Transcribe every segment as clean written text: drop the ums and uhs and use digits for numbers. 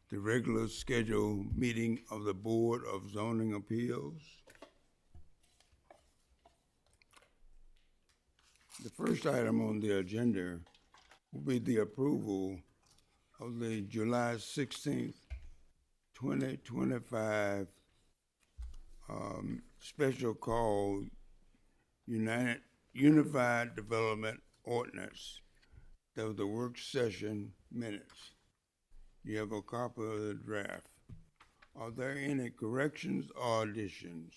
the regular scheduled meeting of the Board of Zoning Appeals. The first item on the agenda will be the approval of the July 16th, 2025 special call Unified Development Ordinance. That was the work session minutes. You have a copy of the draft. Are there any corrections or additions?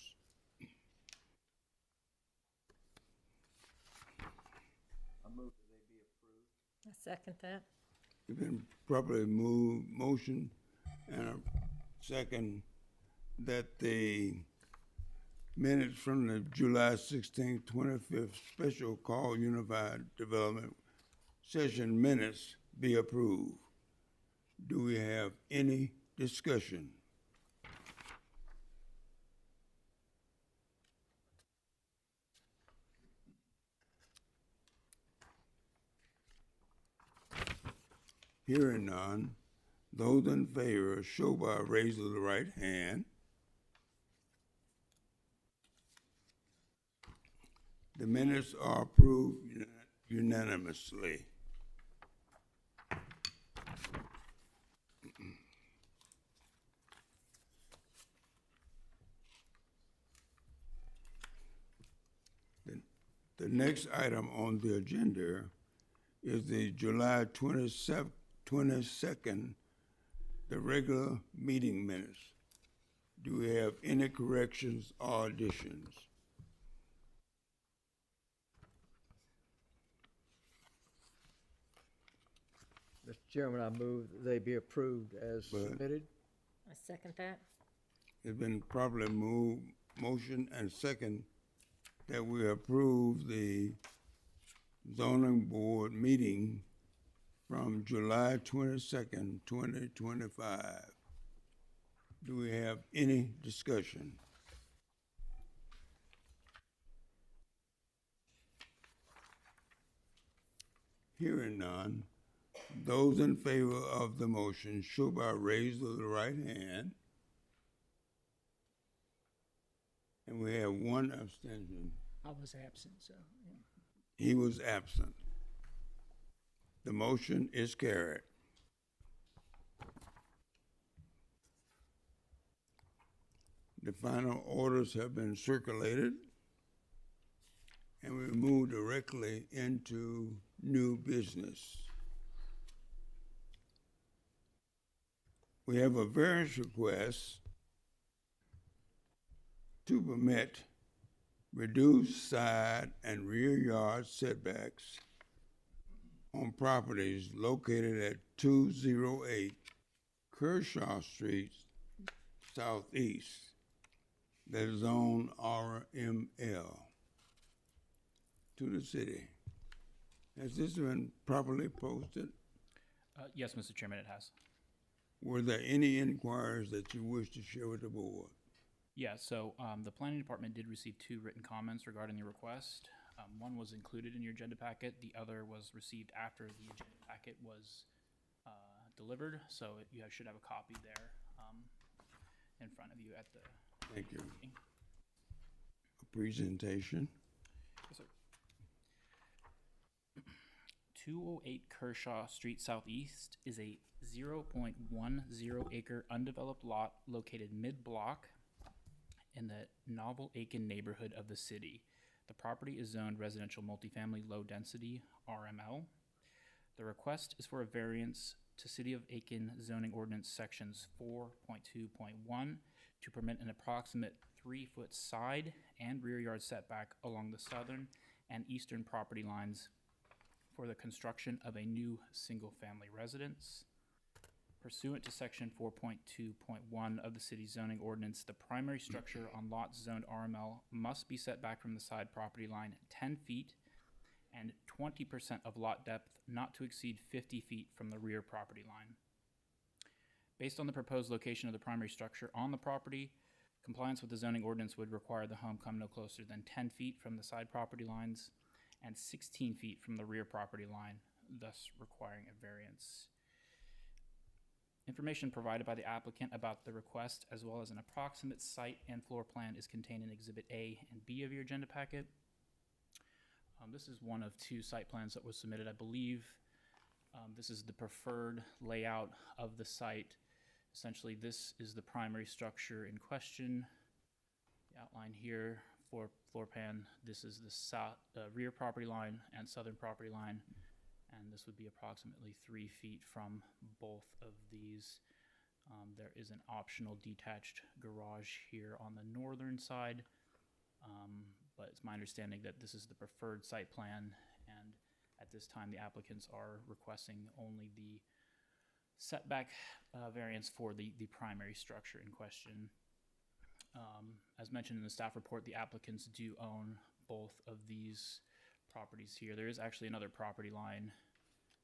I move that they be approved. I second that. It's been properly moved, motion, and a second that the minutes from the July 16th, 25th special call Unified Development Session minutes be approved. Do we have any discussion? Hearing none, those in favor show by a raise of the right hand. The minutes are approved unanimously. The next item on the agenda is the July 22nd, the regular meeting minutes. Do we have any corrections or additions? Mr. Chairman, I move that they be approved as But- submitted. I second that. It's been properly moved, motion and second that we approve the zoning board meeting from July 22nd, 2025. Do we have any discussion? Hearing none, those in favor of the motion show by raise of the right hand. And we have one abstention. I was absent, so, yeah. He was absent. The motion is carried. The final orders have been circulated, and we move directly into new business. We have a variance request to permit reduced side and rear yard setbacks on properties located at 208 Kershaw Street Southeast, that is zone RML, to the city. Has this been properly posted? Yes, Mr. Chairman, it has. Were there any inquiries that you wish to share with the board? Yeah, so the planning department did receive 2 written comments regarding the request. One was included in your agenda packet. The other was received after the agenda packet was delivered. So you should have a copy there in front of you at the Thank you. meeting. A presentation. Yes, sir. 208 Kershaw Street Southeast is a 0.10 acre undeveloped lot located mid-block in the Novel Aiken neighborhood of the city. The property is zoned residential multifamily low density RML. The request is for a variance to City of Aiken zoning ordinance sections 4.2.1 to permit an approximate 3-foot side and rear yard setback along the southern and eastern property lines for the construction of a new single-family residence. Pursuant to section 4.2.1 of the city's zoning ordinance, the primary structure on lots zoned RML must be set back from the side property line 10 feet and 20% of lot depth not to exceed 50 feet from the rear property line. Based on the proposed location of the primary structure on the property, compliance with the zoning ordinance would require the home come no closer than 10 feet from the side property lines and 16 feet from the rear property line, thus requiring a variance. Information provided by the applicant about the request, as well as an approximate site and floor plan, is contained in Exhibit A and B of your agenda packet. This is one of two site plans that was submitted, I believe. This is the preferred layout of the site. Essentially, this is the primary structure in question. The outline here for floor plan, this is the rear property line and southern property line, and this would be approximately 3 feet from both of these. There is an optional detached garage here on the northern side, but it's my understanding that this is the preferred site plan, and at this time the applicants are requesting only the setback variance for the primary structure in question. As mentioned in the staff report, the applicants do own both of these properties here. There is actually another property line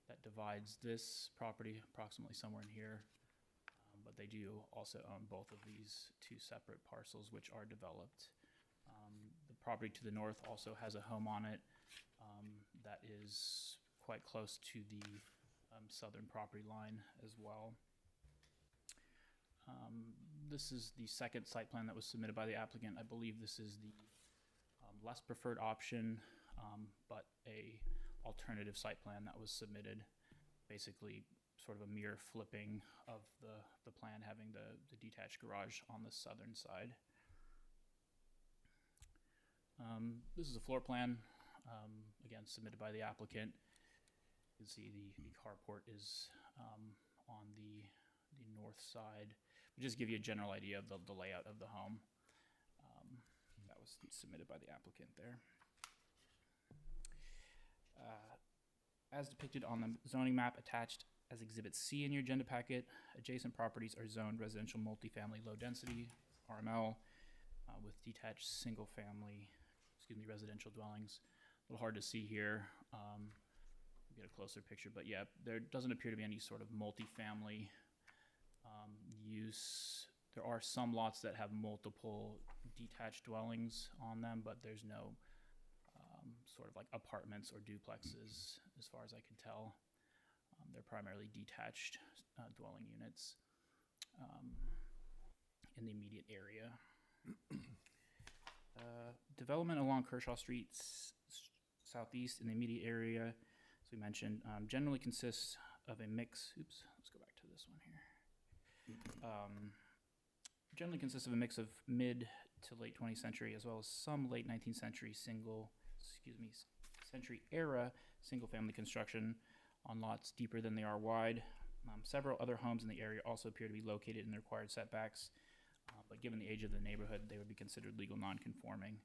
that divides this property approximately somewhere in here, but they do also own both of these two separate parcels which are developed. The property to the north also has a home on it that is quite close to the southern property line as well. This is the second site plan that was submitted by the applicant. I believe this is the less preferred option, but a alternative site plan that was submitted. Basically, sort of a mere flipping of the plan, having the detached garage on the southern side. This is a floor plan, again, submitted by the applicant. You can see the carport is on the north side. We'll just give you a general idea of the layout of the home. That was submitted by the applicant there. As depicted on the zoning map attached as Exhibit C in your agenda packet, adjacent properties are zoned residential multifamily low density, RML, with detached residential dwellings. A little hard to see here. Get a closer picture, but yeah, there doesn't appear to be any sort of multifamily use. There are some lots that have multiple detached dwellings on them, but there's no sort of like apartments or duplexes as far as I can tell. They're primarily detached dwelling units in the immediate area. Development along Kershaw Street southeast in the immediate area, as we mentioned, generally consists of a mix. Oops, let's go back to this one here. Generally consists of a mix of mid to late 20th century, as well as some late 19th century century era single-family construction on lots deeper than they are wide. Several other homes in the area also appear to be located in the required setbacks, but given the age of the neighborhood, they would be considered legal non-conforming.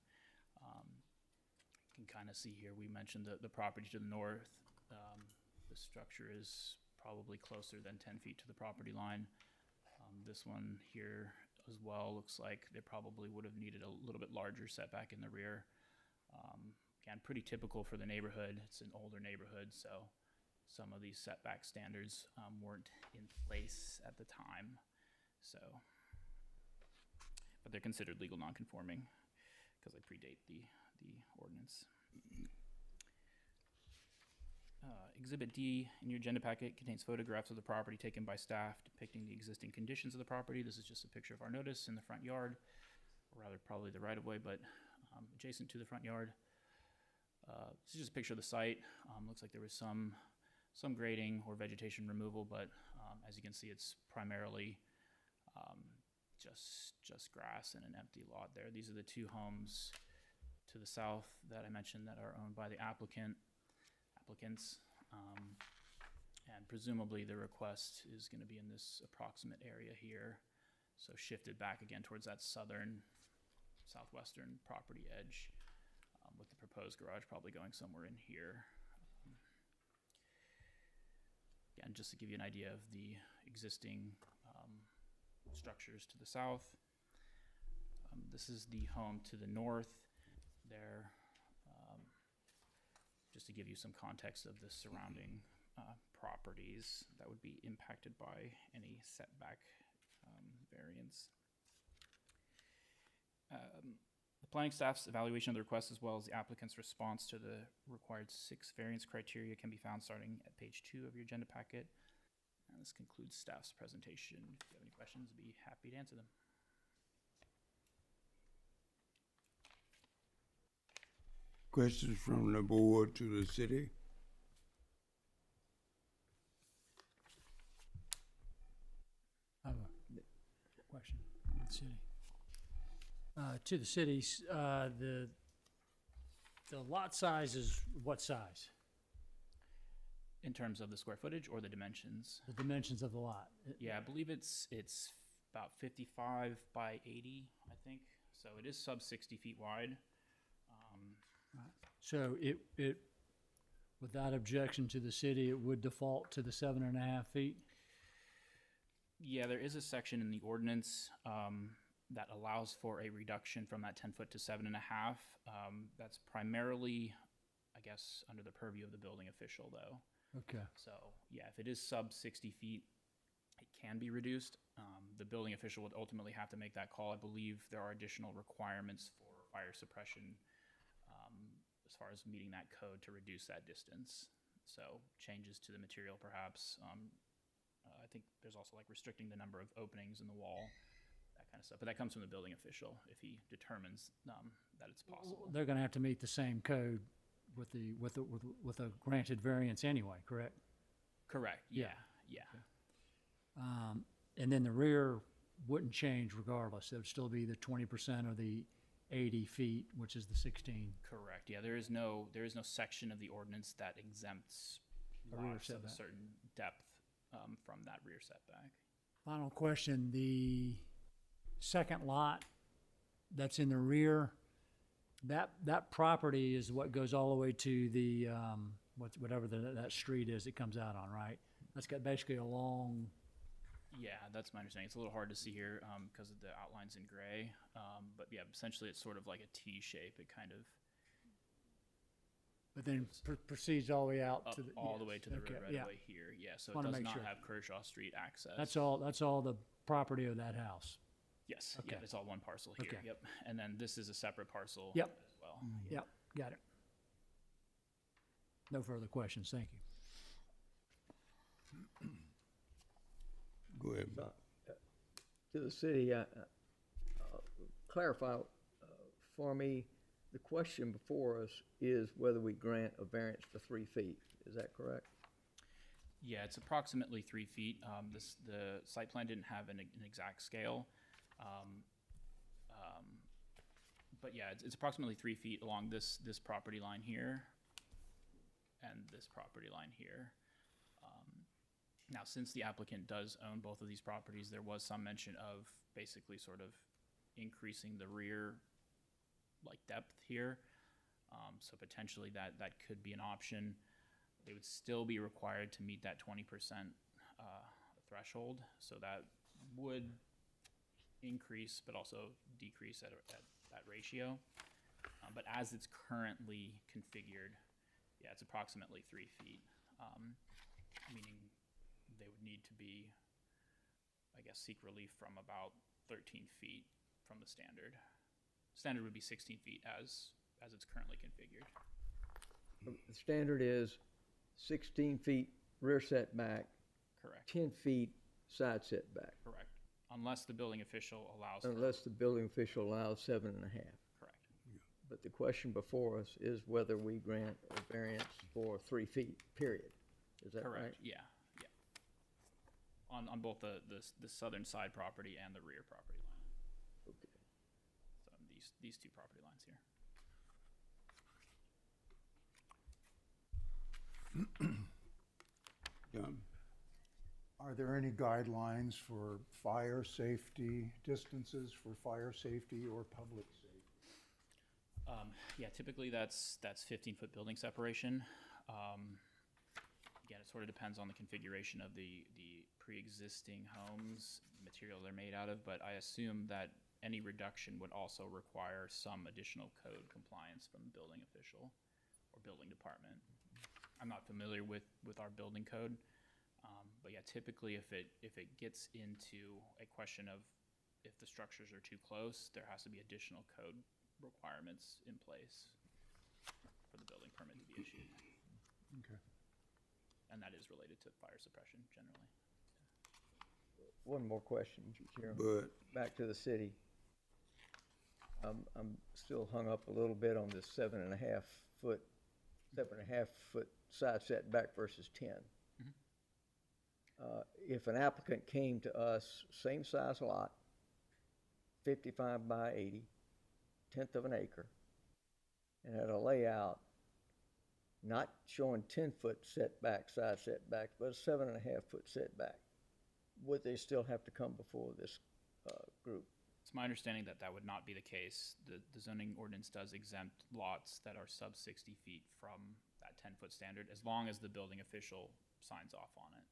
You can kind of see here, we mentioned the property to the north. The structure is probably closer than 10 feet to the property line. This one here as well looks like they probably would have needed a little bit larger setback in the rear. Again, pretty typical for the neighborhood. It's an older neighborhood, so some of these setback standards weren't in place at the time. So, but they're considered legal non-conforming because they predate the ordinance. Exhibit D in your agenda packet contains photographs of the property taken by staff depicting the existing conditions of the property. This is just a picture of our notice in the front yard, or rather probably the right-of-way, but adjacent to the front yard. This is just a picture of the site. Looks like there was some grading or vegetation removal, but as you can see, it's primarily just grass and an empty lot there. These are the two homes to the south that I mentioned that are owned by the applicants, and presumably the request is going to be in this approximate area here, so shifted back again towards that southwestern property edge, with the proposed garage probably going somewhere in here. Again, just to give you an idea of the existing structures to the south. This is the home to the north there, just to give you some context of the surrounding properties that would be impacted by any setback variance. The planning staff's evaluation of the request, as well as the applicant's response to the required 6 variance criteria, can be found starting at page 2 of your agenda packet. And this concludes staff's presentation. If you have any questions, I'd be happy to answer them. Questions from the board to the city? I have a question to the city. To the cities, the lot size is what size? In terms of the square footage or the dimensions? The dimensions of the lot? Yeah, I believe it's about 55 by 80, I think. So it is sub 60 feet wide. So it, without objection to the city, it would default to the 7.5 feet? Yeah, there is a section in the ordinance that allows for a reduction from that 10 foot to 7.5. That's primarily, I guess, under the purview of the building official, though. Okay. So yeah, if it is sub 60 feet, it can be reduced. The building official would ultimately have to make that call. I believe there are additional requirements for fire suppression as far as meeting that code to reduce that distance. So changes to the material, perhaps. I think there's also like restricting the number of openings in the wall, that kind of stuff. But that comes from the building official if he determines that it's possible. They're gonna have to meet the same code with a granted variance anyway, correct? Correct. Yeah. Yeah. And then the rear wouldn't change regardless. It would still be the 20% of the 80 feet, which is the 16. Correct. Yeah. There is no section of the ordinance that exempts A rear lots of a setback. certain depth from that rear setback. Final question, the second lot that's in the rear, that property is what goes all the way to the, whatever that street is it comes out on, right? That's got basically a long, Yeah, that's my understanding. It's a little hard to see here because of the outlines in gray. But yeah, essentially it's sort of like a T shape. It kind of but then proceeds all the way out up to the. all the yes, way to the okay, rear right yeah. away here. Yeah, so it Wanna does make not sure. have Kershaw Street access. That's all the property of that house. Yes, Okay. yeah, it's all one parcel here. Okay. Yep. And then this is a separate parcel Yep. as well. Yep, got it. No further questions, thank you. Go ahead. To the city, clarify for me, the question before us is whether we grant a variance for 3 feet. Is that correct? Yeah, it's approximately 3 feet. The site plan didn't have an exact scale. But yeah, it's approximately 3 feet along this property line here and this property line here. Now, since the applicant does own both of these properties, there was some mention of basically sort of increasing the rear like depth here. So potentially that could be an option. They would still be required to meet that 20% threshold. So that would increase, but also decrease at that ratio. But as it's currently configured, yeah, it's approximately 3 feet, meaning they would need to be, I guess, seek relief from about 13 feet from the standard. Standard would be 16 feet as it's currently configured. The standard is 16 feet rear setback, Correct. 10 feet side setback, Correct. Unless the building official allows. unless the building official allows 7.5. Correct. But the question before us is whether we grant a variance for 3 feet, period. Is that right? Correct. Yeah. Yeah. On both the southern side property and the rear property line. Okay. So these two property lines here. John? Are there any guidelines for fire safety, distances for fire safety or public safety? Yeah, typically that's 15-foot building separation. Again, it sort of depends on the configuration of the pre-existing homes, material they're made out of, but I assume that any reduction would also require some additional code compliance from the building official or building department. I'm not familiar with our building code, but yeah, typically if it gets into a question of if the structures are too close, there has to be additional code requirements in place for the building permit to be issued. Okay. And that is related to fire suppression generally. One more question, Mr. Chairman. but Back to the city. I'm still hung up a little bit on this 7.5 foot side setback versus 10. If an applicant came to us, same size lot, 55 by 80, 1/10 of an acre, and had a layout not showing 10-foot setback, side setback, but a 7.5 foot setback, would they still have to come before this group? It's my understanding that that would not be the case. The zoning ordinance does exempt lots that are sub 60 feet from that 10-foot standard, as long as the building official signs off on it.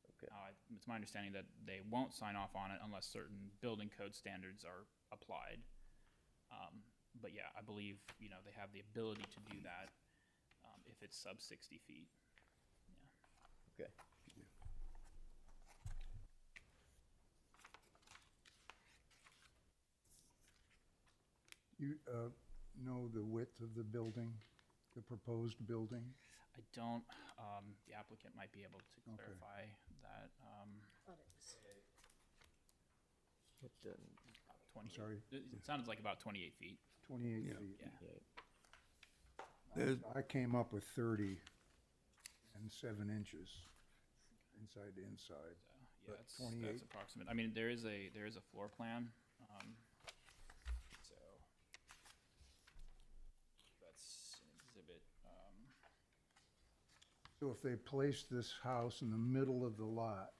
Okay. It's my understanding that they won't sign off on it unless certain building code standards are applied. But yeah, I believe, you know, they have the ability to do that if it's sub 60 feet. Yeah. Okay. You know the width of the building, the proposed building? I don't, the applicant might be able to Okay. clarify that. Thought it was- It doesn't- 20, sorry? it sounded like about 28 feet. 28 Yeah. feet. Yeah. there's, I came up with 30 and 7 inches inside to inside. Yeah, But that's 28? approximate. I mean, there is a floor plan. So that's an exhibit. So if they placed this house in the middle of the lot,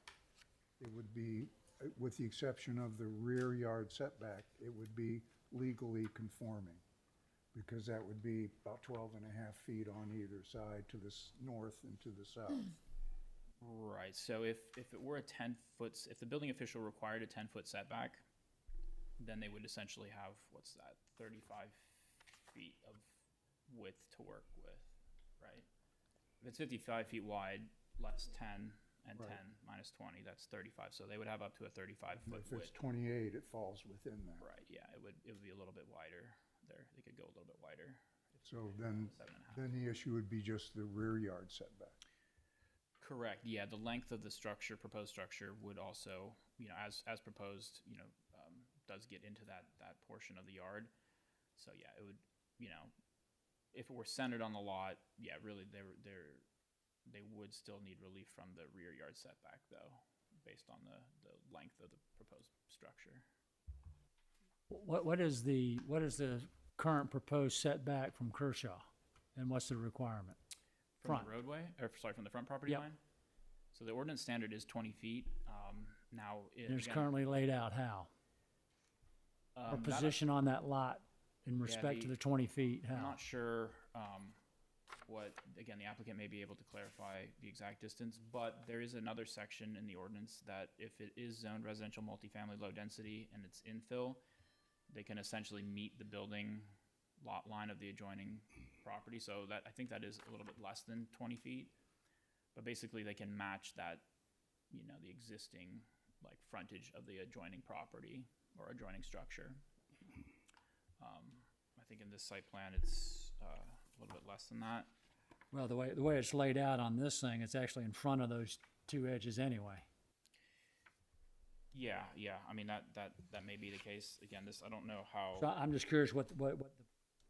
it would be, with the exception of the rear yard setback, it would be legally conforming, because that would be about 12.5 feet on either side, to the north and to the south. Right. So if it were a 10-foot, if the building official required a 10-foot setback, then they would essentially have, what's that, 35 feet of width to work with, right? If it's 55 feet wide, less 10 and Right. 10 minus 20, that's 35. So they would have up to a 35-foot If it's width. 28, it falls within that. Right. Yeah. It would be a little bit wider there. They could go a little bit wider. So then, 7.5. then the issue would be just the rear yard setback. Correct, yeah, the length of the structure, proposed structure would also, you know, as proposed, you know, does get into that portion of the yard. So yeah, it would, you know, if it were centered on the lot, yeah, really, they would still need relief from the rear yard setback though, based on the length of the proposed structure. What is the current proposed setback from Kershaw? And what's the requirement? From Front. the roadway, or sorry, from the front property Yep. line? So the ordinance standard is 20 feet, now. It's again, currently laid out how? Or that- position on that lot in respect to the- the 20 feet, I'm how? not sure what, again, the applicant may be able to clarify the exact distance, but there is another section in the ordinance that if it is zoned residential multifamily low density and it's infill, they can essentially meet the building lot line of the adjoining property. So that, I think that is a little bit less than 20 feet. But basically they can match that, you know, the existing like frontage of the adjoining property or adjoining structure. I think in this site plan, it's a little bit less than that. Well, the way it's laid out on this thing, it's actually in front of those two edges anyway. Yeah, I mean, that may be the case. Again, this, I don't know how. So I'm just curious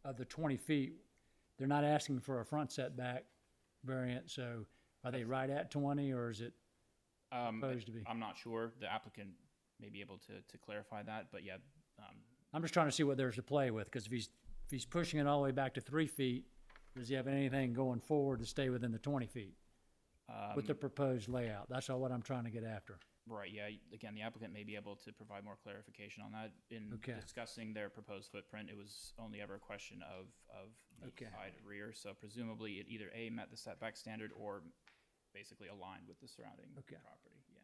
of the 20 feet, they're not asking for a front setback variant, so are they right at 20 or is it supposed to be? I'm not sure. The applicant may be able to clarify that, but yeah, I'm just trying to see what there's to play with, because if he's pushing it all the way back to 3 feet, does he have anything going forward to stay within the 20 feet with the proposed layout? That's all what I'm trying to get after. right, yeah, again, the applicant may be able to provide more clarification on that. In Okay. discussing their proposed footprint, it was only ever a question of the Okay. side rear, so presumably it either A, met the setback standard or basically aligned with the surrounding Okay. property, yeah.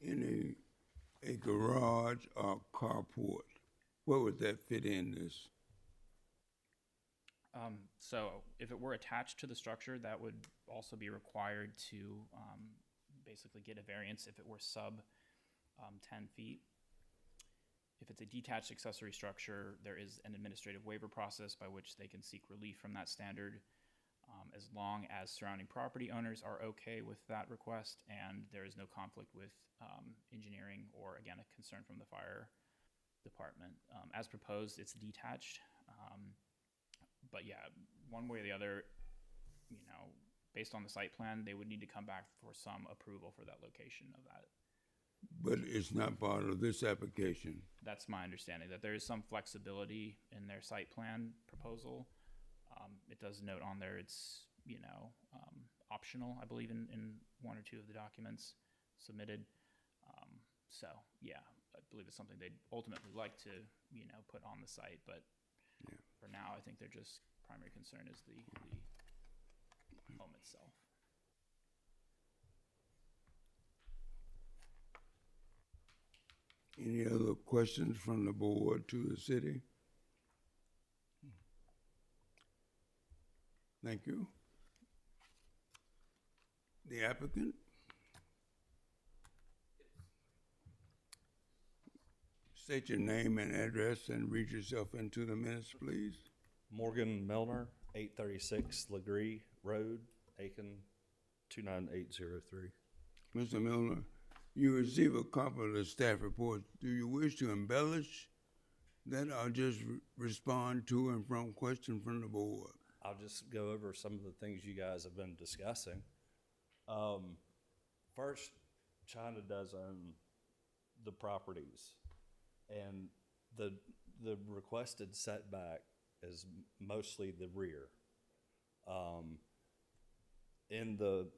in a garage or carport, where would that fit in this? So if it were attached to the structure, that would also be required to basically get a variance if it were sub 10 feet. If it's a detached accessory structure, there is an administrative waiver process by which they can seek relief from that standard. as long as surrounding property owners are okay with that request and there is no conflict with engineering or, again, a concern from the fire department. As proposed, it's detached. But yeah, one way or the other, based on the site plan, they would need to come back for some approval for that location of that. But it's not part of this application. That's my understanding, that there is some flexibility in their site plan proposal. It does note on there it's, optional, I believe, in one or two of the documents submitted. So, yeah, I believe it's something they'd ultimately like to, put on the site. But Yeah. for now, I think their just primary concern is the home itself. Any other questions from the board to the city? Thank you. The applicant? State your name and address and read yourself into the minutes, please. Morgan Melner, 836 Legree Road, Aiken, 29803. Mr. Milner, you receive a copy of the staff report. Do you wish to embellish that or just respond to and from question from the board? I'll just go over some of the things you guys have been discussing. First, China does own the properties, and the requested setback is mostly the rear. In the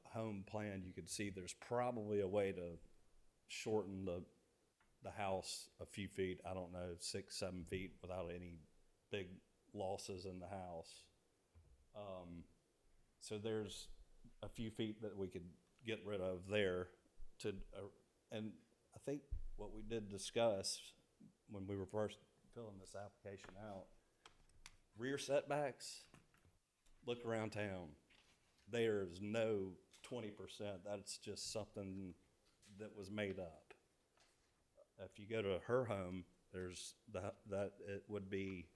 home plan, you can see there's probably a way to shorten the house a few feet. I don't know, 6-7 feet without any big losses in the house. So there's a few feet that we could get rid of there and I think what we did discuss when we were first filling this application out, rear setbacks, look around town. There's no 20%. That's just something that was made up. If you go to her home, there's that it would be,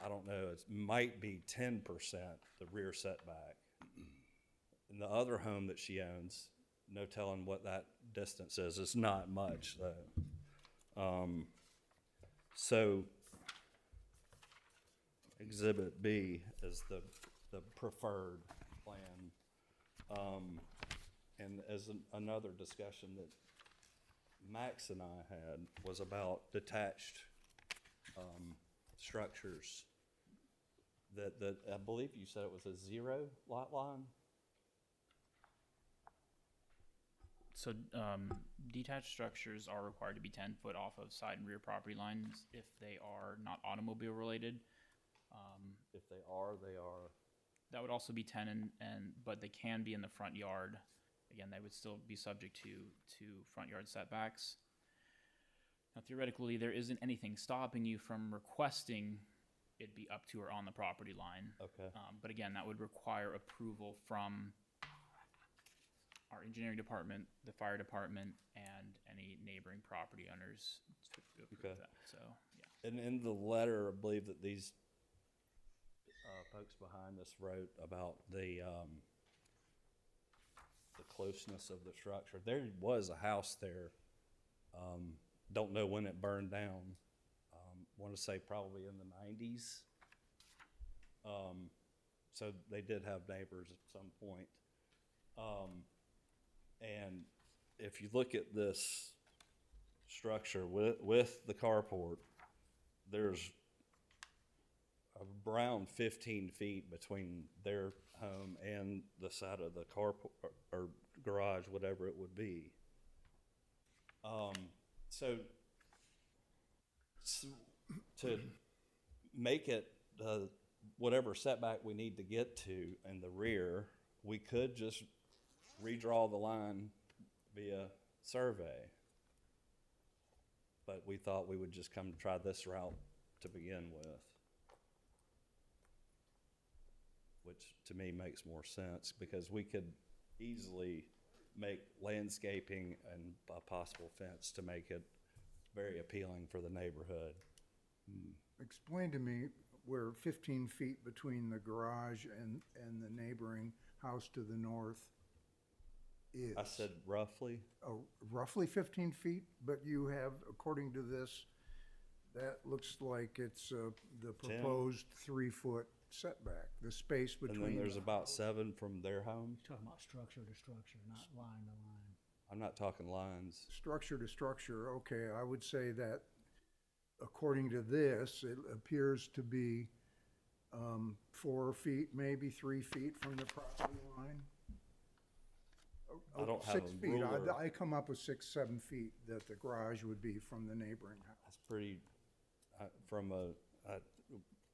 I don't know, it might be 10% the rear setback. In the other home that she owns, no telling what that distance is. It's not much though. So Exhibit B is the preferred plan. And as another discussion that Max and I had was about detached structures that I believe you said it was a 0 lot line. So detached structures are required to be 10 foot off of side and rear property lines if they are not automobile related. If they are, they are. That would also be 10, but they can be in the front yard. Again, they would still be subject to front yard setbacks. Now, theoretically, there isn't anything stopping you from requesting it be up to or on the property line. Okay. But again, that would require approval from our engineering department, the fire department, and any neighboring property owners to approve Okay. that. So, yeah. And in the letter, I believe that these folks behind us wrote about the closeness of the structure. There was a house there. Don't know when it burned down. Want to say probably in the 90s. So they did have neighbors at some point. And if you look at this structure with the carport, there's around 15 feet between their home and the side of the carport or garage, whatever it would be. So to make it whatever setback we need to get to in the rear, we could just redraw the line via survey. But we thought we would just come try this route to begin with, which to me makes more sense because we could easily make landscaping and a possible fence to make it very appealing for the neighborhood. Explain to me where 15 feet between the garage and the neighboring house to the north is. I said roughly. Roughly 15 feet, but you have, according to this, that looks like it's the proposed 3-foot setback, the space between. And then there's about 7 from their home. Talking about structure to structure, not line to line. I'm not talking lines. Structure to structure, okay, I would say that according to this, it appears to be 4 feet, maybe 3 feet from the property line. I don't have 6 a feet. ruler. I come up with 6, 7 feet that the garage would be from the neighboring house. That's pretty,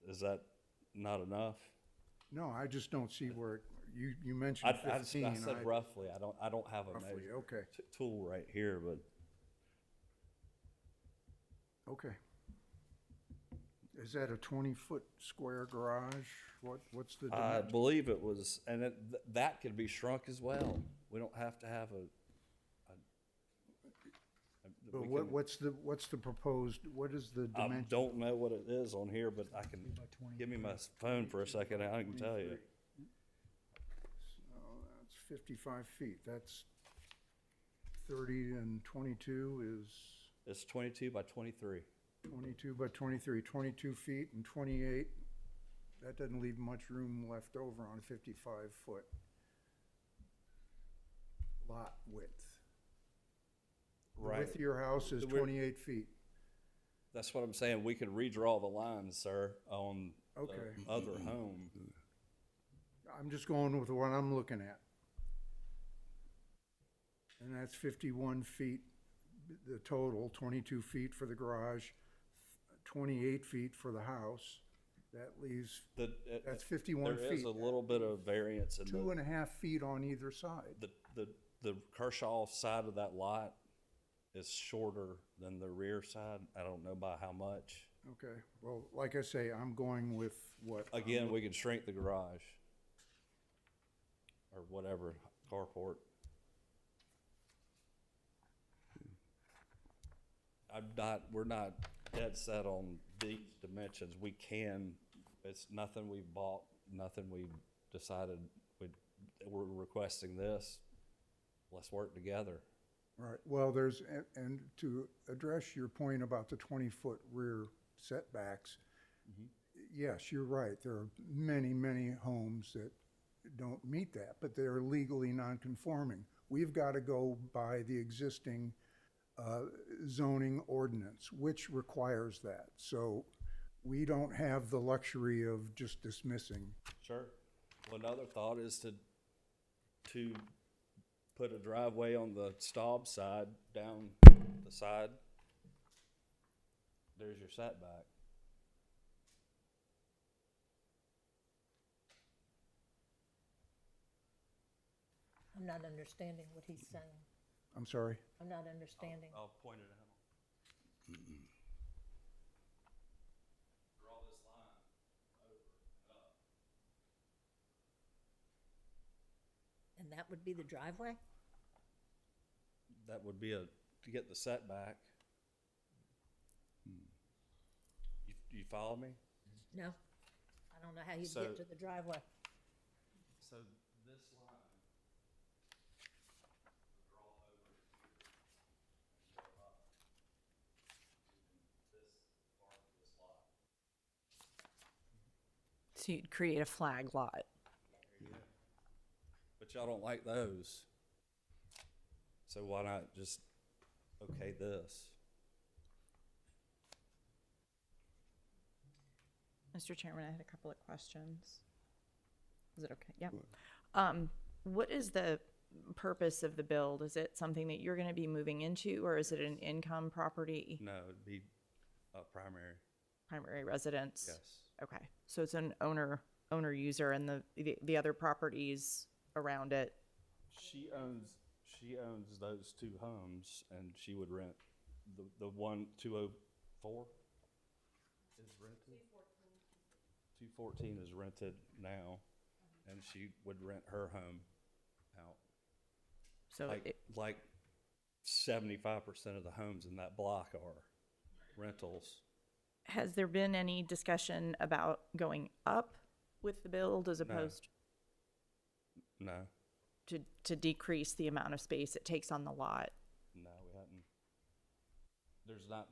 is that not enough? No, I just don't see where, you mentioned I 15. said roughly. I don't have a Roughly, measure okay, tool right here, but okay. Is that a 20-foot square garage? What's the I dimension? believe it was, and that could be shrunk as well. We don't have to have But we can- what's the proposed, what is the I dimension? don't know what it is on here, but I can, By 20. give me my phone for a second, and I can tell you. So that's 55 feet, that's 30 and 22 is It's 22 by 23. 22 by 23, 22 feet and 28. That doesn't leave much room left over on a 55-foot lot width. The Right. width of your house is We're- 28 feet. That's what I'm saying. We could redraw the lines, sir, on Okay. the other home. I'm just going with what I'm looking at. And that's 51 feet, the total, 22 feet for the garage, 28 feet for the house. That leaves, that's 51 There is feet. a little bit of variance in 2.5 feet on either side. the Kershaw side of that lot is shorter than the rear side. I don't know by how much. Okay, well, like I say, I'm going with what. Again, we could shrink the garage or whatever, carport. We're not dead set on these dimensions. We can, it's nothing we bought, nothing we decided, we're requesting this. Let's work together. Right, well, and to address your point about the 20-foot rear setbacks, yes, you're right, there are many, many homes that don't meet that, but they're legally non-conforming. We've got to go by the existing zoning ordinance, which requires that. So we don't have the luxury of just dismissing. Sure. Well, another thought is to put a driveway on the Staub side, down the side. There's your setback. I'm not understanding what he's saying. I'm sorry? I'm not understanding. I'll point it out. Draw this line over and up. And that would be the driveway? That would be to get the setback. You follow me? No? I don't know how you'd So- get to the driveway. So this line would draw over here and go up to this part of this lot. So you'd create a flag lot. But y'all don't like those. So why not just okay this? Mr. Chairman, I had a couple of questions. Is it okay? Yeah. What is the purpose of the build? Is it something that you're going to be moving into, or is it an income property, No, it'd be primary residence? yes. Okay, so it's an owner user, and the other properties around it. She owns those 2 homes, and she would rent the one 204 is rented. 214 is rented now, and she would rent her home out. So Like 75% of the homes in that block are rentals. Has there been any discussion about going up with the build as opposed No, to decrease the amount of space it takes on the lot? no, we hadn't. There's not,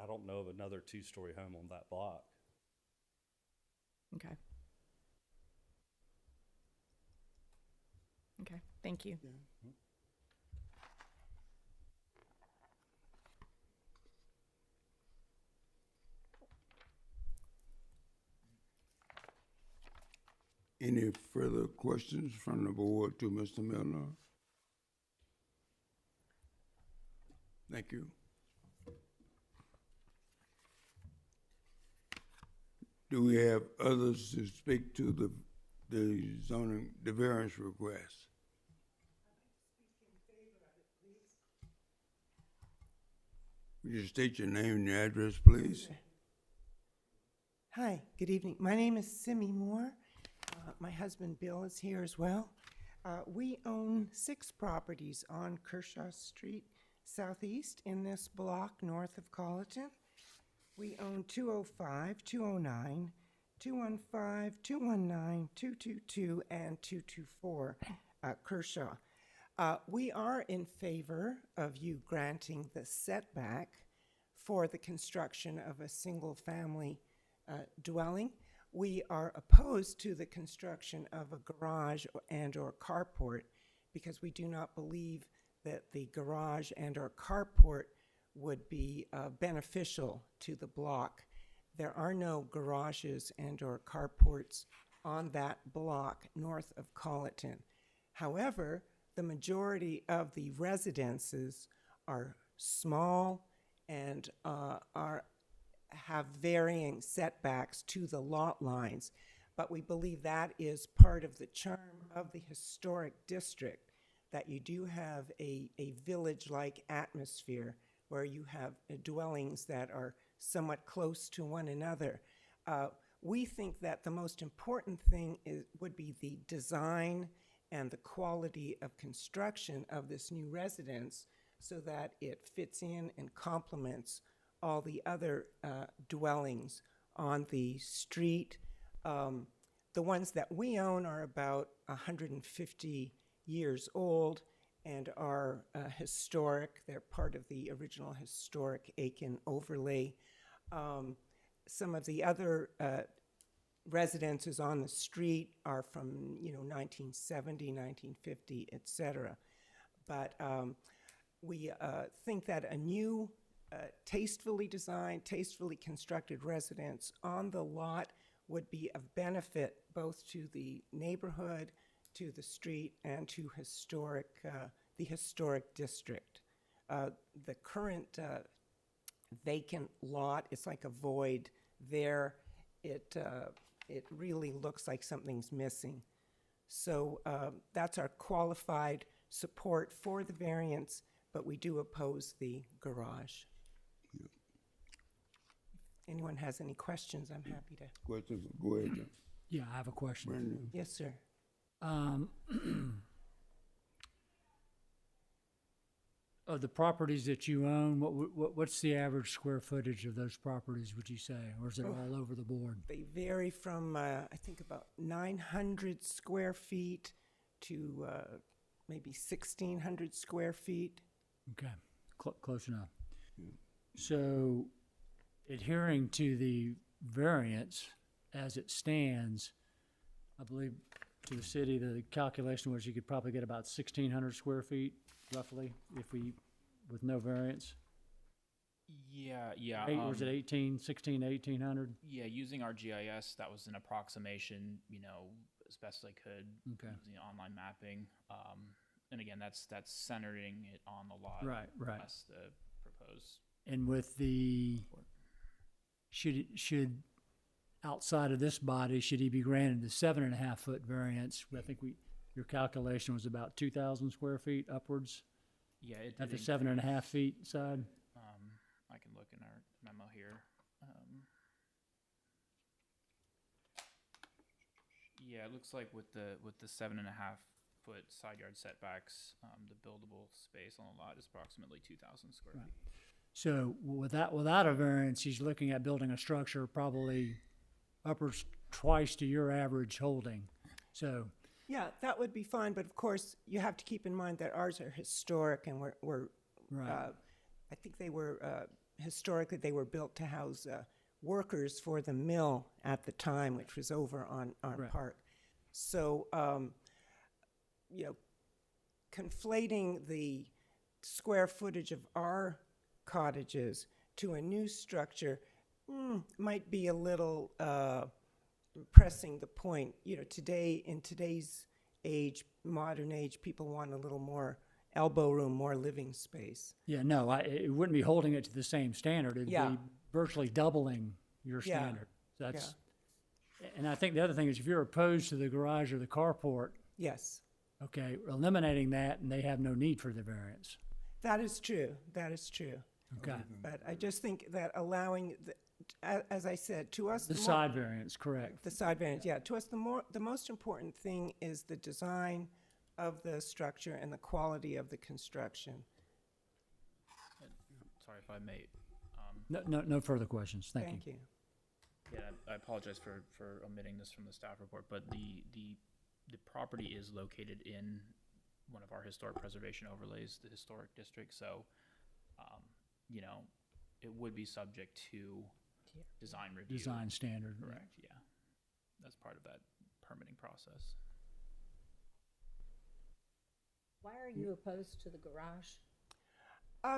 I don't know of another two-story home on that block. Okay. Okay, thank you. Any further questions from the board to Mr. Milner? Thank you. Do we have others to speak to the zoning, the variance request? Would you state your name and your address, please? Hi, good evening. My name is Simi Moore. My husband Bill is here as well. We own 6 properties on Kershaw Street Southeast in this block north of Colleton. We own 205, 209, 215, 219, 222, and 224 Kershaw. We are in favor of you granting the setback for the construction of a single-family dwelling. We are opposed to the construction of a garage and/or carport because we do not believe that the garage and/or carport would be beneficial to the block. There are no garages and/or carports on that block north of Colleton. However, the majority of the residences are small and have varying setbacks to the lot lines, but we believe that is part of the charm of the historic district, that you do have a village-like atmosphere where you have dwellings that are somewhat close to one another. We think that the most important thing would be the design and the quality of construction of this new residence so that it fits in and complements all the other dwellings on the street. The ones that we own are about 150 years old and are historic. They're part of the original historic Aiken overlay. Some of the other residences on the street are from 1970, 1950, et cetera. But we think that a new tastefully designed, tastefully constructed residence on the lot would be of benefit both to the neighborhood, to the street, and to the historic district. The current vacant lot, it's like a void there. It really looks like something's missing. So that's our qualified support for the variance, but we do oppose the garage. Anyone has any questions, I'm happy to. Questions? Go ahead, John. Yeah, I have a question. Brandon. Yes, sir. Of the properties that you own, what's the average square footage of those properties, would you say? Or is it all over the board? They vary from, I think, about 900 square feet to maybe 1,600 square feet. Okay, close enough. So adhering to the variance as it stands, I believe to the city, the calculation was you could probably get about 1,600 square feet roughly with no variance. Yeah, yeah. Was it 1,600, 1,800? Yeah, using our GIS, that was an approximation, as best I could. Okay. Using online mapping. And again, that's centering it on the lot. Right. That's the proposed. And with the, should outside of this body, should he be granted the 7.5 foot variance? I think your calculation was about 2,000 square feet upwards Yeah, it at the did 7.5 feet side. I can look in our memo here. Yeah, it looks like with the 7.5 foot side yard setbacks, the buildable space on the lot is approximately 2,000 square Right. feet. So without a variance, he's looking at building a structure probably upwards twice to your average holding. So, Yeah, that would be fine, but of course, you have to keep in mind that ours are historic and we're right. I think they were, historically, they were built to house workers for the mill at the time, which was over on Right. Park. So, you know, conflating the square footage of our cottages to a new structure might be a little pressing the point. You know, today, in today's age, modern age, people want a little more elbow room, more living space. Yeah, no, it wouldn't be holding it to the same standard. It'd Yeah. be virtually doubling your Yeah. standard. That's, and I think the other thing is if you're opposed to the garage or the carport, Yes, okay, eliminating that and they have no need for the variance. that is true. That is true. Okay. But I just think that allowing, as I said, to us, The more- side variance, correct. the side variance, yeah. To us, the most important thing is the design of the structure and the quality of the construction. Sorry if I may. No further questions. Thank you. Thank you. Yeah, I apologize for omitting this from the staff report, but the property is located in one of our historic preservation overlays, the historic district, so, you know, it would be subject to design review. Design standard. Correct, yeah. That's part of that permitting process. Why are you opposed to the garage?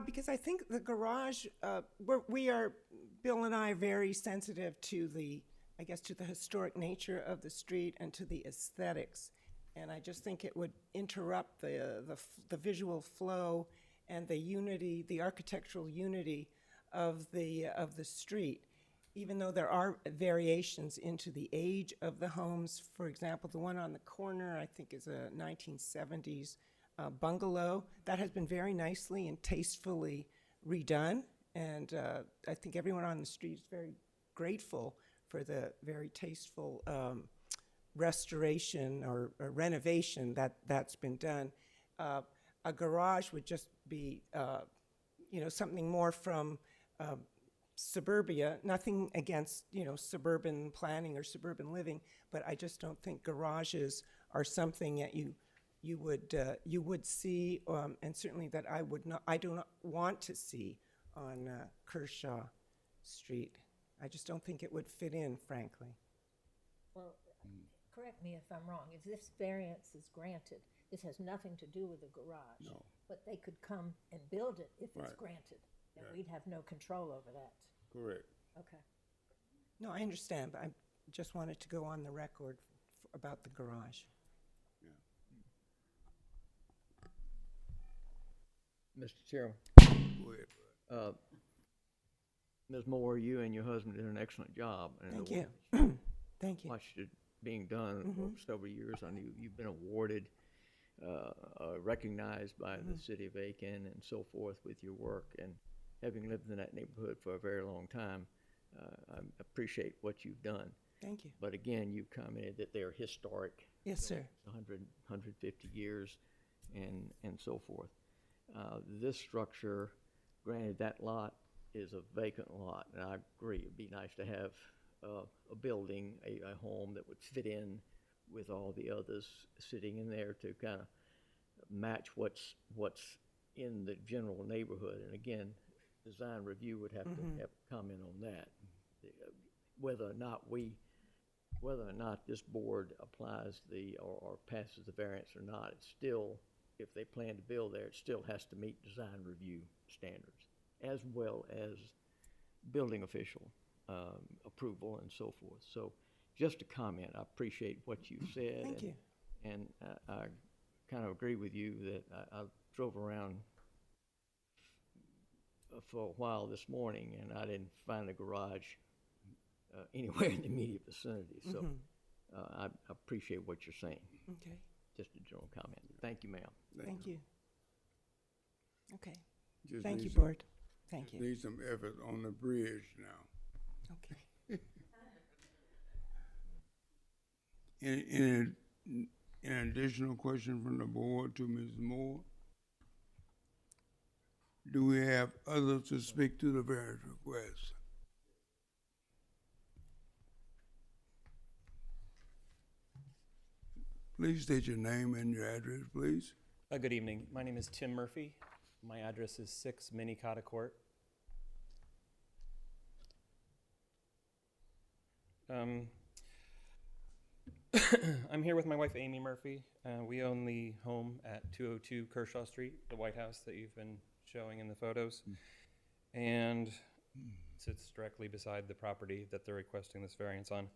Because I think the garage, Bill and I are very sensitive to the historic nature of the street and to the aesthetics. And I just think it would interrupt the visual flow and the unity, the architectural unity of the street. Even though there are variations into the age of the homes, for example, the one on the corner, I think is a 1970s bungalow that has been very nicely and tastefully redone, and I think everyone on the street is very grateful for the very tasteful restoration or renovation that's been done. A garage would just be, something more from suburbia. Nothing against, suburban planning or suburban living, but I just don't think garages are something that you would see, and certainly that I do not want to see on Kershaw Street. I just don't think it would fit in, frankly. Well, correct me if I'm wrong, if this variance is granted, this has nothing to do with the garage. No. But they could come and build it if it's Right. granted, and Right. we'd have no control over that. Correct. Okay. No, I understand, but I just wanted to go on the record about the garage. Mr. Chairman, Go ahead. Ms. Moore, you and your husband did an excellent job. And Thank the you. Thank you. watched it being done over several years. I know you've been awarded, recognized by the city of Aiken and so forth with your work. And having lived in that neighborhood for a very long time, I appreciate what you've done. Thank you. But again, you commented that they're historic, Yes, sir. 150 years and so forth. This structure, granted that lot is a vacant lot, and I agree, it'd be nice to have a building, a home that would fit in with all the others sitting in there to kind of match what's in the general neighborhood. And again, design review would have to have comment on that. Whether or not this board applies or passes the variance or not, it's still, if they plan to build there, it still has to meet design review standards, as well as building official approval and so forth. So just a comment, I appreciate what you said. Thank you. And I kind of agree with you that I drove around for a while this morning, and I didn't find a garage anywhere in the immediate vicinity. So I appreciate what you're saying. Okay. Just a general comment. Thank you, ma'am. Thank you. Okay. Just Thank need you, some- board. Thank you. Need some effort on the bridge now. Okay. Any additional question from the board to Ms. Moore? Do we have others to speak to the variance request? Please state your name and your address, please. Good evening. My name is Tim Murphy. My address is 6 Minnecotta Court. I'm here with my wife, Amy Murphy. We own the home at 202 Kershaw Street, the White House that you've been showing in the photos, and sits directly beside the property that they're requesting this variance on.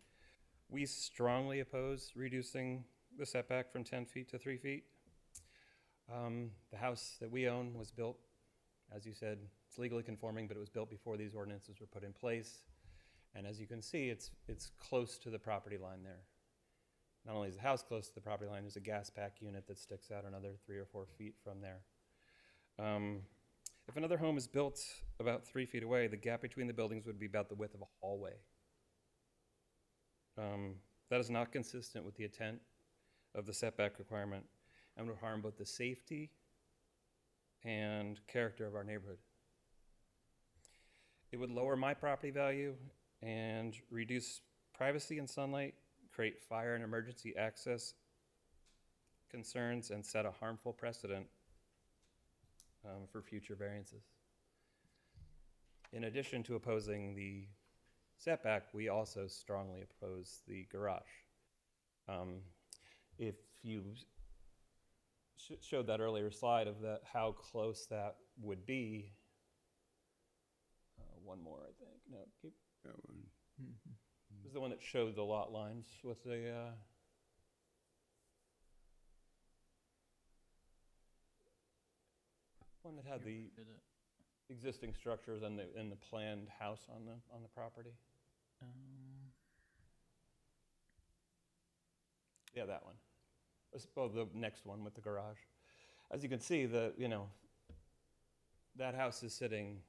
We strongly oppose reducing the setback from 10 feet to 3 feet. The house that we own was built, as you said, it's legally conforming, but it was built before these ordinances were put in place. And as you can see, it's close to the property line there. Not only is the house close to the property line, there's a gas pack unit that sticks out another 3 or 4 feet from there. If another home is built about 3 feet away, the gap between the buildings would be about the width of a hallway. That is not consistent with the intent of the setback requirement and would harm both the safety and character of our neighborhood. It would lower my property value and reduce privacy and sunlight, create fire and emergency access concerns, and set a harmful precedent for future variances. In addition to opposing the setback, we also strongly oppose the garage. If you showed that earlier slide of that, how close that would be. One more, I think. No, keep. That one. This is the one that showed the lot lines with the. One that had the existing structures and the planned house on the property. Yeah, that one. Oh, the next one with the garage. As you can see, that house is sitting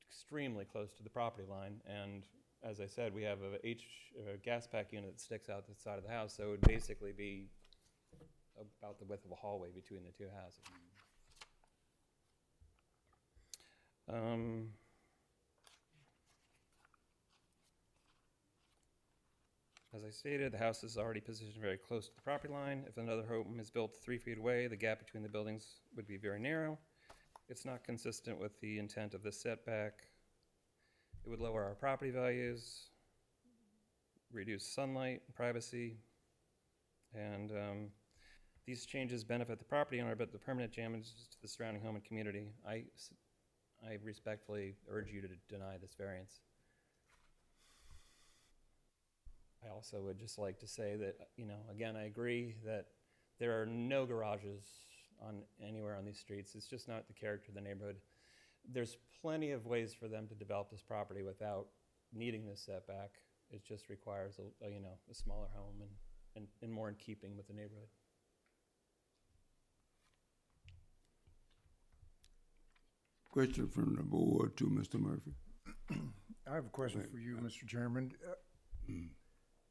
extremely close to the property line, and as I said, we have a gas pack unit that sticks out the side of the house, so it would basically be about the width of a hallway between the two houses. As I stated, the house is already positioned very close to the property line. If another home is built 3 feet away, the gap between the buildings would be very narrow. It's not consistent with the intent of the setback. It would lower our property values, reduce sunlight, privacy, and these changes benefit the property owner, but the permanent damage to the surrounding home and community. I respectfully urge you to deny this variance. I also would just like to say that, again, I agree that there are no garages anywhere on these streets. It's just not the character of the neighborhood. There's plenty of ways for them to develop this property without needing this setback. It just requires a smaller home and more in keeping with the neighborhood. Question from the board to Mr. Murphy. I have a question for you, Mr. Chairman.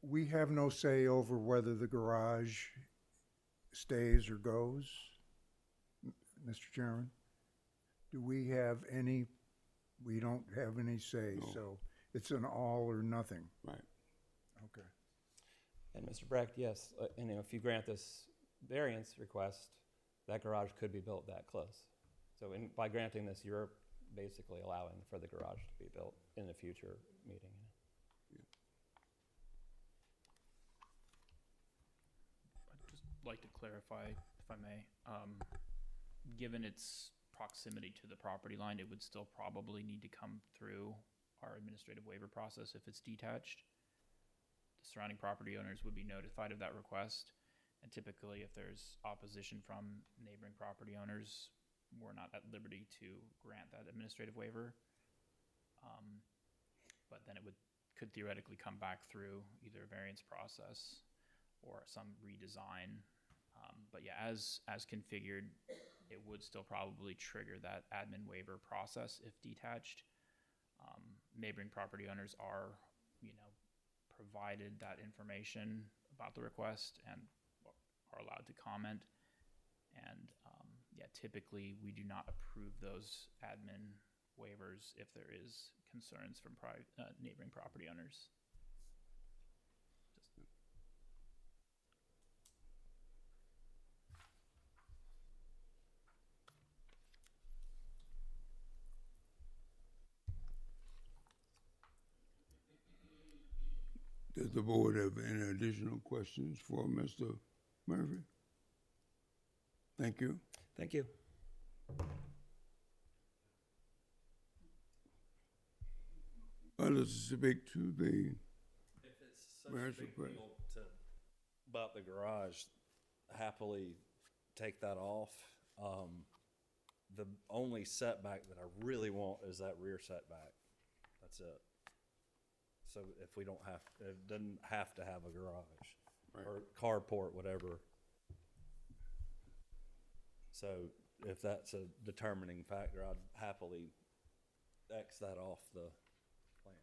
We have no say over whether the garage stays or goes, Mr. Chairman? Do we have any, we don't have any say, No. so it's an all or nothing. Right. Okay. And Mr. Brecht, yes, if you grant this variance request, that garage could be built that close. So by granting this, you're basically allowing for the garage to be built in a future meeting. I'd just like to clarify, if I may, given its proximity to the property line, it would still probably need to come through our administrative waiver process if it's detached. The surrounding property owners would be notified of that request, and typically if there's opposition from neighboring property owners, we're not at liberty to grant that administrative waiver. But then it could theoretically come back through either a variance process or some redesign. But yeah, as configured, it would still probably trigger that admin waiver process if detached. Neighboring property owners are, provided that information about the request and are allowed to comment. And yeah, typically we do not approve those admin waivers if there is concerns from neighboring property owners. Does the board have any additional questions for Mr. Murphy? Thank you. Thank you. Others speak to the If it's such a variance big request. deal about the garage, happily take that off. The only setback that I really want is that rear setback. That's it. So if we don't have, it doesn't have to have a garage or carport, whatever. So if that's a determining factor, I'd happily X that off the plan.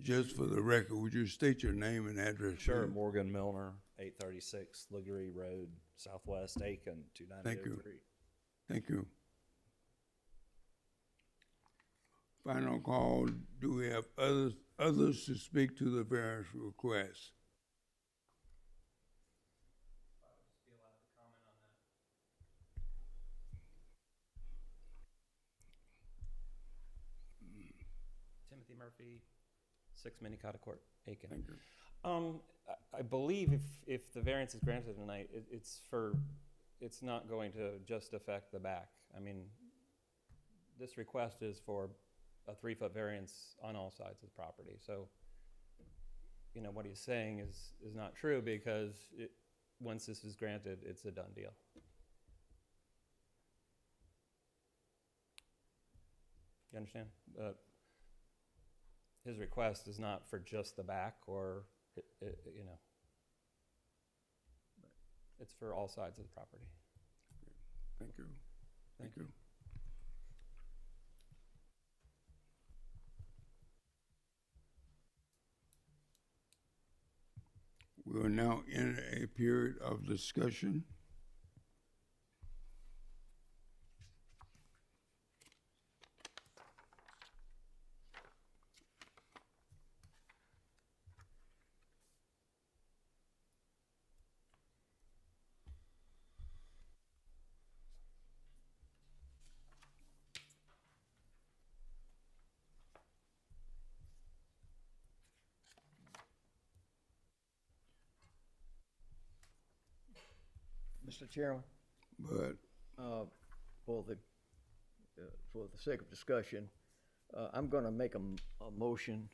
Just for the record, would you state your name and address? Sure, please? Morgan Milner, 836 Legree Road, Southwest Aiken, 29803. Thank you. Final call, do we have others to speak to the variance request? Timothy Murphy, 6 Minnetonka Court, Aiken. Thank you. I believe if the variance is granted tonight, it's not going to just affect the back. I mean, this request is for a 3-foot variance on all sides of the property. So, you know, what he's saying is not true because once this is granted, it's a done deal. You understand? His request is not for just the back or, you know, it's for all sides of the property. Thank you. Thank you. We are now in a period of discussion. Mr. Chairman, But for the sake of discussion, I'm going to make a motion,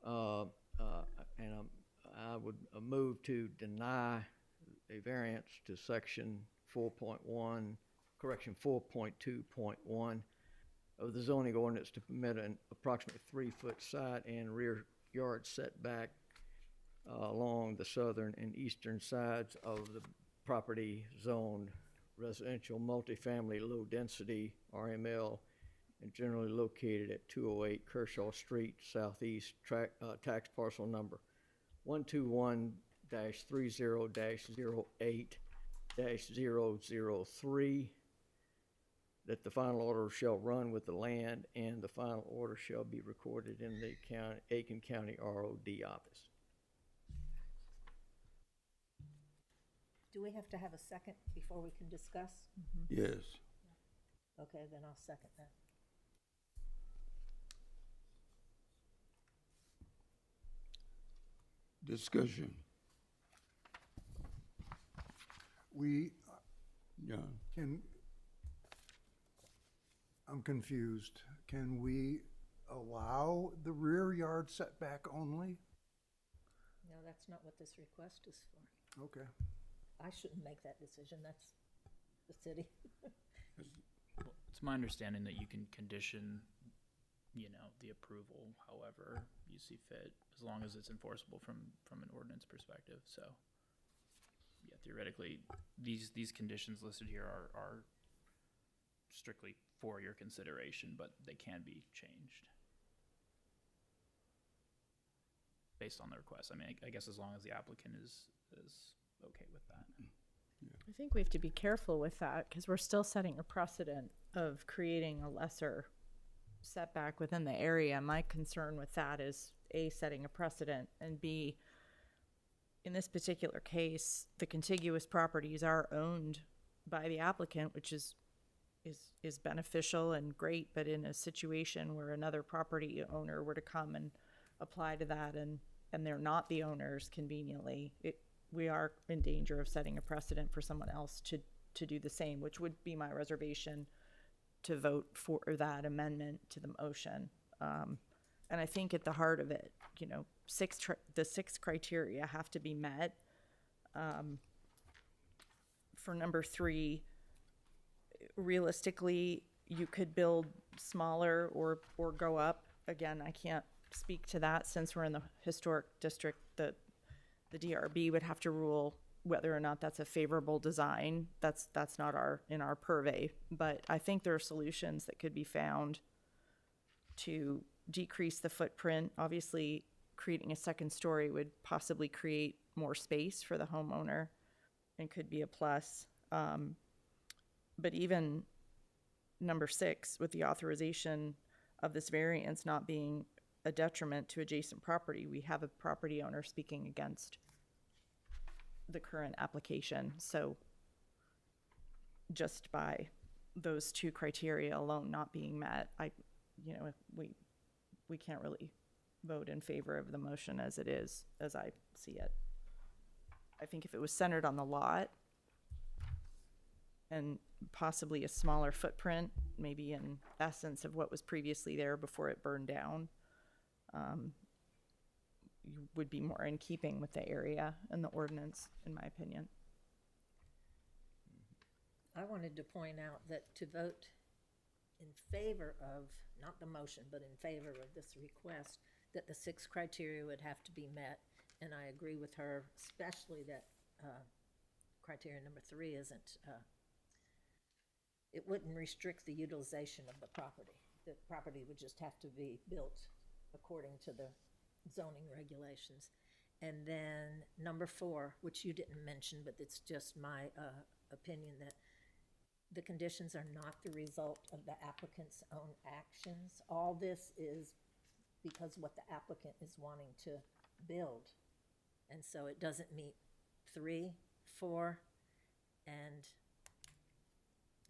and I would move to deny a variance to section 4.1, correction 4.2.1 of the zoning ordinance to permit an approximately 3-foot side and rear yard setback along the southern and eastern sides of the property zoned residential multifamily low density RML and generally located at 208 Kershaw Street Southeast, tax parcel number 121-30-08-003, that the final order shall run with the land and the final order shall be recorded in the Aiken County ROD office. Do we have to have a second before we can discuss? yes, Okay, then I'll second that. discussion. We John, I'm confused. Can we allow the rear yard setback only? No, that's not what this request is for. Okay. I shouldn't make that decision, that's the city. Well, it's my understanding that you can condition, you know, the approval however you see fit, as long as it's enforceable from an ordinance perspective. So, yeah, theoretically, these conditions listed here are strictly for your consideration, but they can be changed based on the request. I mean, I guess as long as the applicant is okay with that. I think we have to be careful with that because we're still setting a precedent of creating a lesser setback within the area. My concern with that is A, setting a precedent, and B, in this particular case, the contiguous properties are owned by the applicant, which is beneficial and great, but in a situation where another property owner were to come and apply to that and they're not the owners conveniently, we are in danger of setting a precedent for someone else to do the same, which would be my reservation to vote for that amendment to the motion. And I think at the heart of it, you know, the six criteria have to be met. For number 3, realistically, you could build smaller or go up. Again, I can't speak to that since we're in the historic district. The DRB would have to rule whether or not that's a favorable design. That's not in our purvey. But I think there are solutions that could be found to decrease the footprint. Obviously, creating a second story would possibly create more space for the homeowner and could be a plus. But even number 6, with the authorization of this variance not being a detriment to adjacent property, we have a property owner speaking against the current application. So just by those 2 criteria alone not being met, we can't really vote in favor of the motion as it is, as I see it. I think if it was centered on the lot and possibly a smaller footprint, maybe in essence of what was previously there before it burned down, you would be more in keeping with the area and the ordinance, in my opinion. I wanted to point out that to vote in favor of, not the motion, but in favor of this request, that the 6 criteria would have to be met. And I agree with her, especially that criteria number 3 isn't, it wouldn't restrict the utilization of the property. The property would just have to be built according to the zoning regulations. And then number 4, which you didn't mention, but it's just my opinion, that the conditions are not the result of the applicant's own actions. All this is because what the applicant is wanting to build. And so it doesn't meet 3, 4, and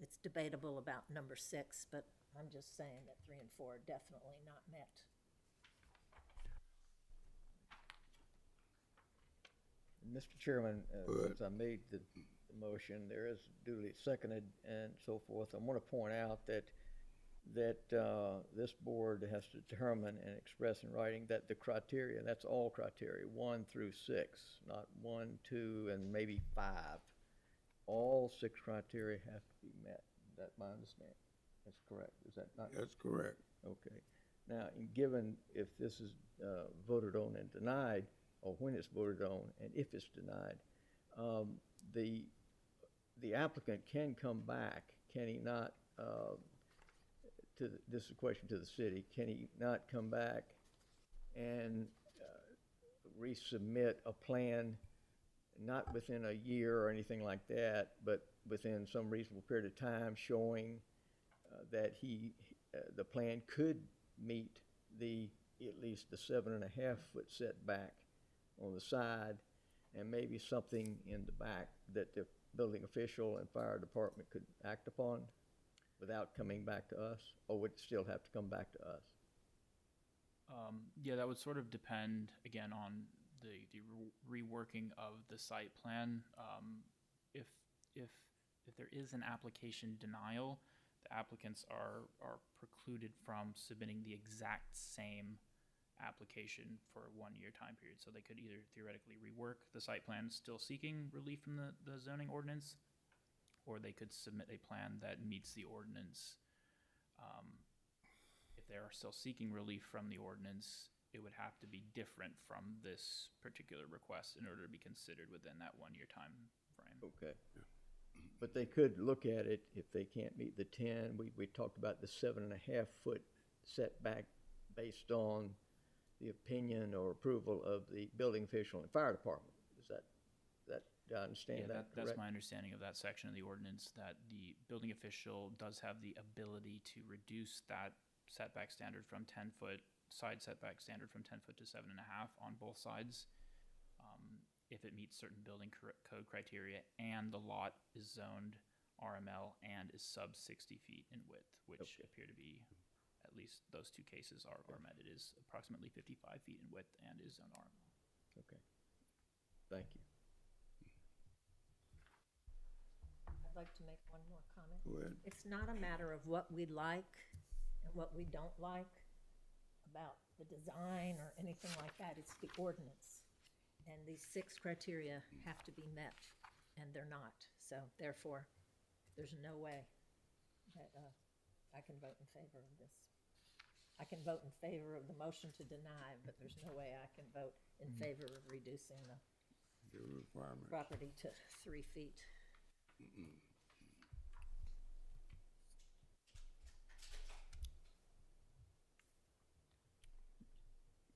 it's debatable about number 6, but I'm just saying that 3 and 4 are definitely not met. Mr. Chairman, since I made the motion, there is duly seconded and so forth. I want to point out that this board has to determine and express in writing that the criteria, that's all criteria, 1 through 6, not 1, 2, and maybe 5. All 6 criteria have to be met. Is that my understanding? That's correct. Is that not? That's correct. Okay. Now, given if this is voted on and denied, or when it's voted on and if it's denied, the applicant can come back, can he not, this is a question to the city, can he not come back and resubmit a plan, not within a year or anything like that, but within some reasonable period of time, showing that the plan could meet at least the 7.5 foot setback on the side, and maybe something in the back that the building official and fire department could act upon without coming back to us, or would it still have to come back to us? Yeah, that would sort of depend, again, on the reworking of the site plan. If there is an application denial, the applicants are precluded from submitting the exact same application for a 1-year time period. So they could either theoretically rework the site plan still seeking relief from the zoning ordinance, or they could submit a plan that meets the ordinance. If they are still seeking relief from the ordinance, it would have to be different from this particular request in order to be considered within that 1-year time frame. Okay. But they could look at it if they can't meet the 10. We talked about the 7.5 foot setback based on the opinion or approval of the building official and fire department. Is that Do I understand Yeah, that that's correct? my understanding of that section of the ordinance, that the building official does have the ability to reduce that setback standard from 10 foot, side setback standard from 10 foot to 7.5 on both sides. If it meets certain building code criteria and the lot is zoned RML and is sub 60 feet in width, which appear to be, at least those two cases are met. It is approximately 55 feet in width and is zoned RML. Okay. Thank you. I'd like to make one more comment. Go ahead. It's not a matter of what we like and what we don't like about the design or anything like that. It's the ordinance. And these 6 criteria have to be met, and they're not. So therefore, there's no way that I can vote in favor of this. I can vote in favor of the motion to deny, but there's no way I can vote in favor of reducing the The requirement. property to 3 feet.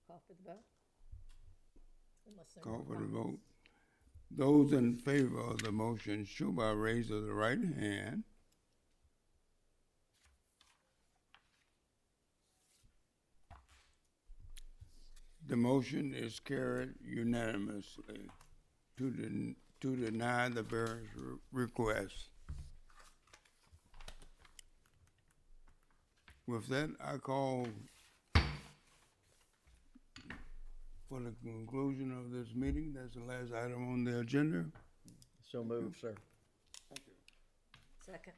Call for the vote? Unless there are Call more for the comments. vote. Those in favor of the motion, show by raise of the right hand. The motion is carried unanimously to deny the variance request. With that, I call for the conclusion of this meeting. That's the last item on the agenda. So moved, sir. Second.